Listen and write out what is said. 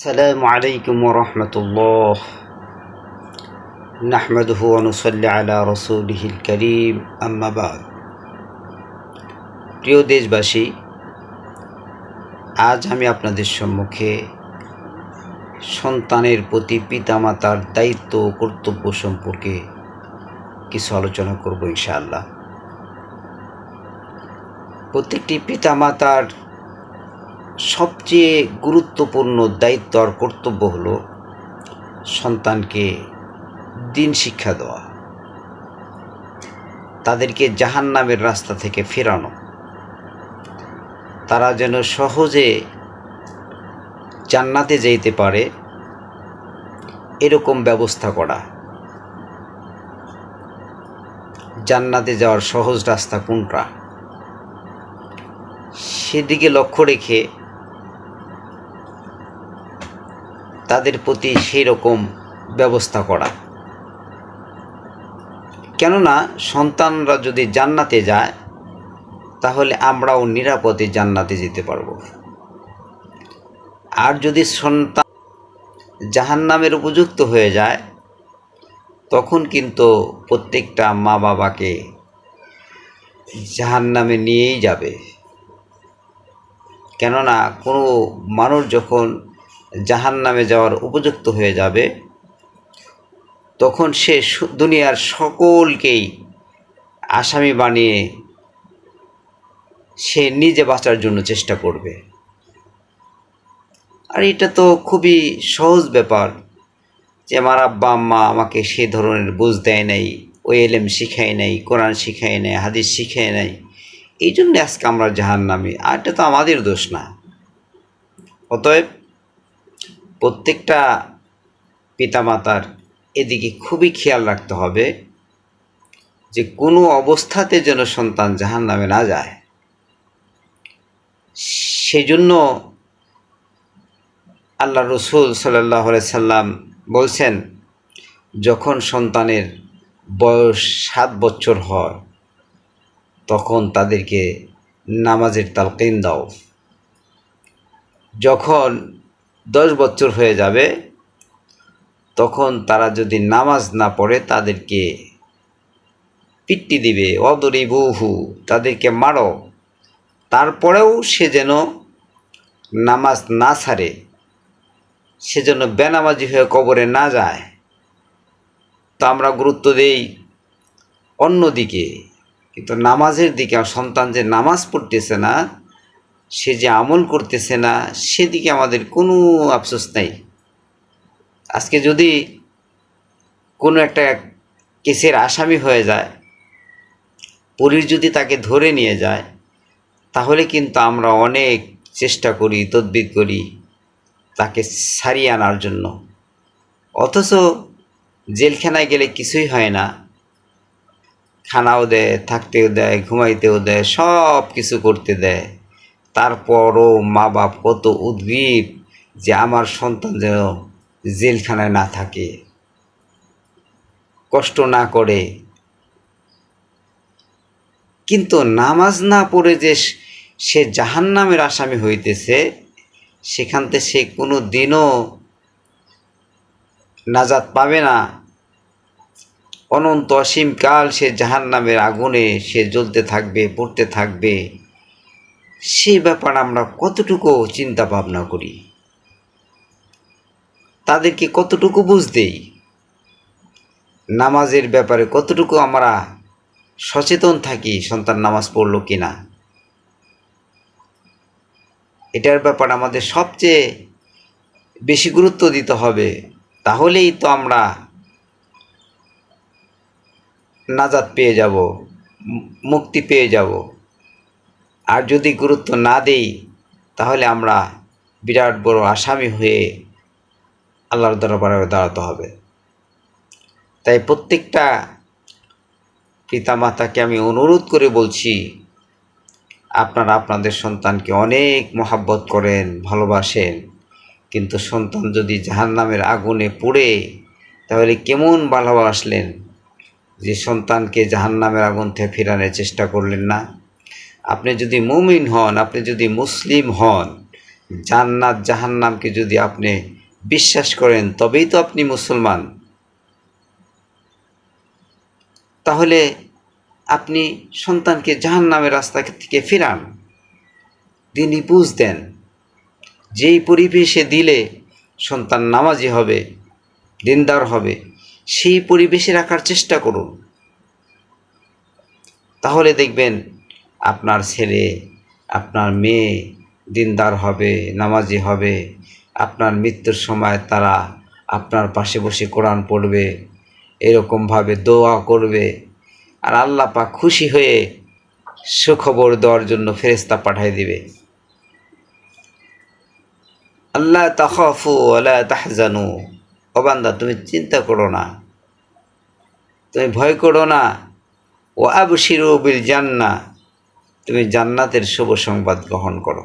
السلام عليكم ورحمة الله نحمده ونصلي على رسوله الكريم أما بعد প্রিয় দেশবাসী, আজ আমি আপনাদের সম্মুখে সন্তানের প্রতি পিতামাতার দায়িত্ব ও কর্তব্য সম্পর্কে কিছু আলোচনা করব ইনশাআল্লাহ। প্রত্যেকটি পিতামাতার সবচেয়ে গুরুত্বপূর্ণ দায়িত্ব আর কর্তব্য হলো সন্তানকে দ্বীন শিক্ষা দেওয়া, তাদেরকে জাহান্নামের রাস্তা থেকে ফেরানো, তারা যেন সহজে জান্নাতে যেতে পারে এরকম ব্যবস্থা করা। জান্নাতে যাওয়ার সহজ রাস্তা কোনটা সেদিকে লক্ষ্য রেখে তাদের প্রতি সেই রকম ব্যবস্থা করা। কেননা সন্তানরা যদি জান্নাতে যায় তাহলে আমরাও নিরাপদে জান্নাতে যেতে পারব। আর যদি সন্তান জাহান্নামের উপযুক্ত হয়ে যায় তখন কিন্তু প্রত্যেকটা মা বাবাকে জাহান্নামে নিয়েই যাবে। কেননা কোনো মানুষ যখন জাহান্নামে যাওয়ার উপযুক্ত হয়ে যাবে তখন সে দুনিয়ার সকলকেই আসামি বানিয়ে সে নিজে বাঁচার জন্য চেষ্টা করবে। আর এটা তো খুবই সহজ ব্যাপার যে আমার আব্বা আম্মা আমাকে সেই ধরনের বুঝ দেয় নাই, ওই এলেম শিখায় নাই, কোরআন শিখায় নাই, হাদিস শিখায় নাই, এই জন্য আজকে আমরা জাহান্নামী। আর এটা তো আমাদের দোষ না। অতএব প্রত্যেকটা পিতামাতার এদিকে খুবই খেয়াল রাখতে হবে যে কোনো অবস্থাতে যেন সন্তান জাহান্নামে না যায়। সেজন্য আল্লাহ রসুল সাল্লাল্লাহু আলাইহি সাল্লাম বলছেন, যখন সন্তানের বয়স 7 বছর হয় তখন তাদেরকে নামাজের তালকিন দাও। যখন 10 বছর হয়ে যাবে তখন তারা যদি নামাজ না পড়ে তাদেরকে পিট্টি দিবে, অদরিবুহু, তাদেরকে মারো। তারপরেও সে যেন নামাজ না ছাড়ে, সে যেন বেনামাজি হয়ে কবরে না যায়। তো আমরা গুরুত্ব দেই অন্যদিকে, কিন্তু নামাজের দিকে সন্তান যে নামাজ পড়তেছে না, সে যে আমল করতেছে না, সেদিকে আমাদের কোনো আফসোস নেই। আজকে যদি কোনো একটা কেসের আসামি হয়ে যায়, পুলিশ যদি তাকে ধরে নিয়ে যায়, তাহলে কিন্তু আমরা অনেক চেষ্টা করি, তদবির করি তাকে ছাড়িয়ে আনার জন্য। অথচ জেলখানায় গেলে কিছুই হয় না, খানাও দেয়, থাকতেও দেয়, ঘুমাইতেও দেয়, সব কিছু করতে দেয়। তারপরও মা বাপ কত উদ্গ্রীব যে আমার সন্তান যেন জেলখানায় না থাকে, কষ্ট না করে। কিন্তু নামাজ না পড়ে যে সে জাহান্নামের আসামি হইতেছে, সেখান থেকে সে কোনো দিনও নাজাত পাবে না। অনন্ত অসীমকাল সে জাহান্নামের আগুনে সে জ্বলতে থাকবে, পড়তে থাকবে। সেই ব্যাপার আমরা কতটুকু চিন্তা ভাবনা করি, তাদেরকে কতটুকু বুঝ দেই, নামাজের ব্যাপারে কতটুকু আমরা সচেতন থাকি, সন্তান নামাজ পড়ল কিনা, এটার ব্যাপারে আমাদের সবচেয়ে বেশি গুরুত্ব দিতে হবে। তাহলেই তো আমরা নাজাত পেয়ে যাব, মুক্তি পেয়ে যাব। আর যদি গুরুত্ব না দেই তাহলে আমরা বিরাট বড় আসামি হয়ে আল্লাহর দরবারে দাঁড়াতে হবে। তাই প্রত্যেকটা পিতামাতাকে আমি অনুরোধ করে বলছি, আপনারা আপনাদের সন্তানকে অনেক মহাব্বত করেন, ভালোবাসেন, কিন্তু সন্তান যদি জাহান্নামের আগুনে পুড়ে তাহলে কেমন ভালোবাসলেন যে সন্তানকে জাহান্নামের আগুন থেকে ফেরানোর চেষ্টা করলেন না। আপনি যদি মুমিন হন, আপনি যদি মুসলিম হন, জান্নাত জাহান্নামকে যদি আপনি বিশ্বাস করেন তবেই তো আপনি মুসলমান। তাহলে আপনি সন্তানকে জাহান্নামের রাস্তা থেকে ফেরান, দিনই বুঝ দেন। যেই পরিবেশে দিলে সন্তান নামাজি হবে, দিনদার হবে, সেই পরিবেশে রাখার চেষ্টা করুন। তাহলে দেখবেন আপনার ছেলে, আপনার মেয়ে দিনদার হবে, নামাজি হবে। আপনার মৃত্যুর সময় তারা আপনার পাশে বসে কোরআন পড়বে, এরকমভাবে দোয়া করবে। আর আল্লাহ পাক খুশি হয়ে সুখবর দেওয়ার জন্য ফেরেশতা পাঠিয়ে দিবে। আল্লাহ তাখাফু ওয়ালা তাহজানু, ও বান্দা তুমি চিন্তা করো না, তুমি ভয় করো না। ও আবশিরু বিল জান্নাহ, তুমি জান্নাতের শুভ সংবাদ গ্রহণ করো।